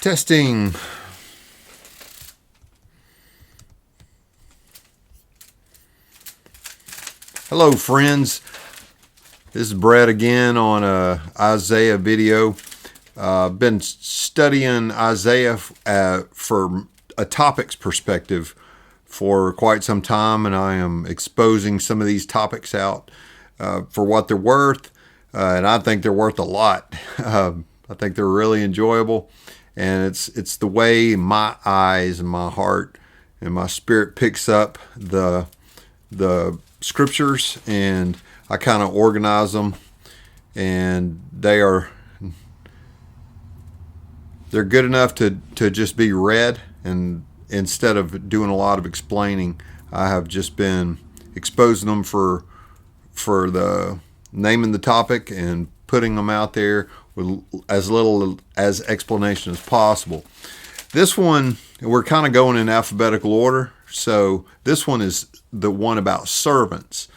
Testing. Hello, friends. This is Brett again on a Isaiah video. I've been studying Isaiah for a topics perspective for quite some time, and I am exposing some of these topics out for what they're worth, and I think they're worth a lot. I think they're really enjoyable, and it's the way my eyes and my heart and my spirit picks up the scriptures, and I kind of organize them, and they're good enough to just be read. And instead of doing a lot of explaining, I have just been exposing them for the naming the topic and putting them out there with as little as explanation as possible. This one, we're kind of going in alphabetical order. So this one is the one about servants.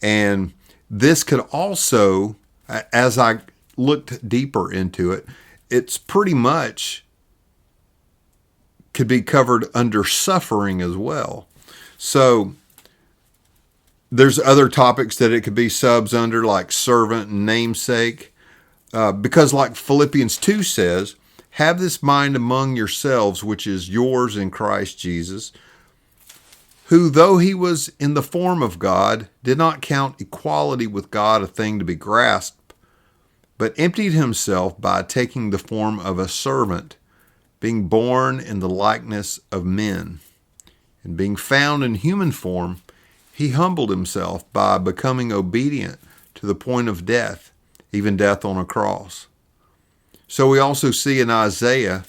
And this could also, as I looked deeper into it, it's pretty much could be covered under suffering as well. So there's other topics that it could be subs under, like servant and namesake. Because like Philippians 2 says, have this mind among yourselves, which is yours in Christ Jesus, who, though he was in the form of God, did not count equality with God a thing to be grasped, but emptied himself by taking the form of a servant, being born in the likeness of men. And being found in human form, he humbled himself by becoming obedient to the point of death, even death on a cross. So we also see in Isaiah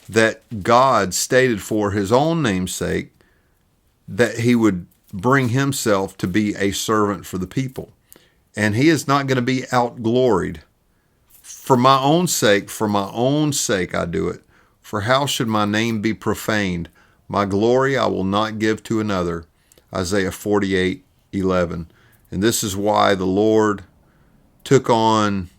that God stated for his own name's sake that he would bring himself to be a servant for the people. And he is not going to be outgloried. For my own sake I do it. For how should my name be profaned? My glory I will not give to another. Isaiah 48:11. And this is why the Lord took on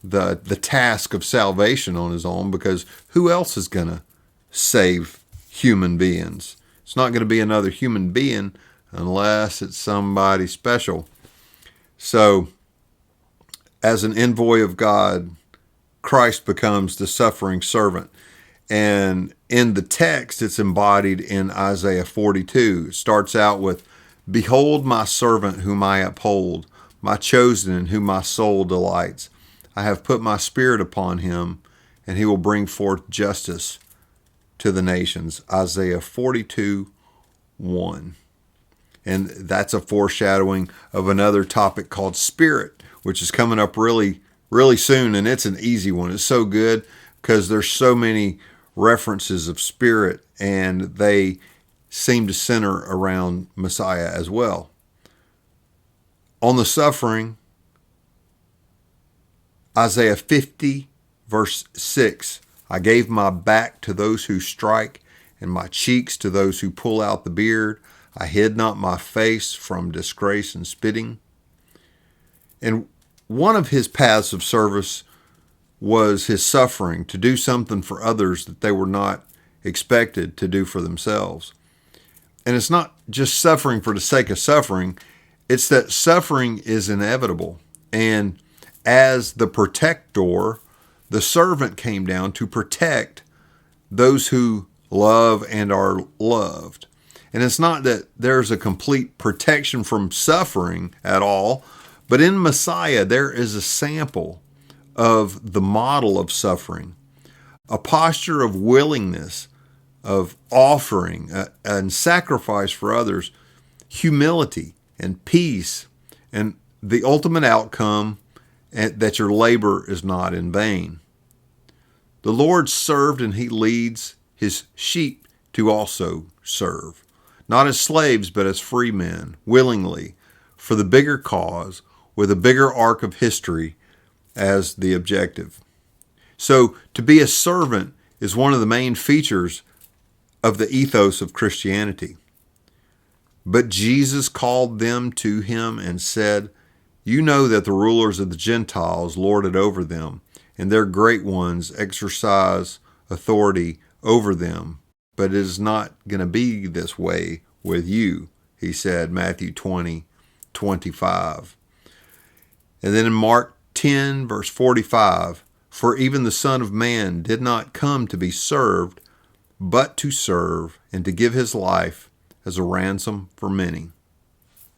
the task of salvation on his own, because who else is going to save human beings? It's not going to be another human being unless it's somebody special. So, as an envoy of God, Christ becomes the suffering servant. And in the text, it's embodied in Isaiah 42. It starts out with, behold my servant whom I uphold, my chosen in whom my soul delights. I have put my spirit upon him, and he will bring forth justice to the nations. Isaiah 42:1. And that's a foreshadowing of another topic called spirit, which is coming up really, really soon. And it's an easy one. It's so good because there's so many references of spirit, and they seem to center around Messiah as well. On the suffering, Isaiah 50, verse 6, I gave my back to those who strike, and my cheeks to those who pull out the beard. I hid not my face from disgrace and spitting. And one of his paths of service was his suffering, to do something for others that they were not expected to do for themselves. And it's not just suffering for the sake of suffering. It's that suffering is inevitable. And as the protector, the servant came down to protect those who love and are loved. And it's not that there's a complete protection from suffering at all, but in Messiah, there is a sample of the model of suffering, a posture of willingness, of offering and sacrifice for others, humility and peace, and the ultimate outcome that your labor is not in vain. The Lord served, and he leads his sheep to also serve, not as slaves, but as free men, willingly, for the bigger cause, with a bigger arc of history as the objective. So to be a servant is one of the main features of the ethos of Christianity. But Jesus called them to him and said, you know that the rulers of the Gentiles lord it over them, and their great ones exercise authority over them, but it is not going to be this way with you, he said, Matthew 20:25. And then in Mark 10, verse 45, for even the Son of Man did not come to be served, but to serve and to give his life as a ransom for many.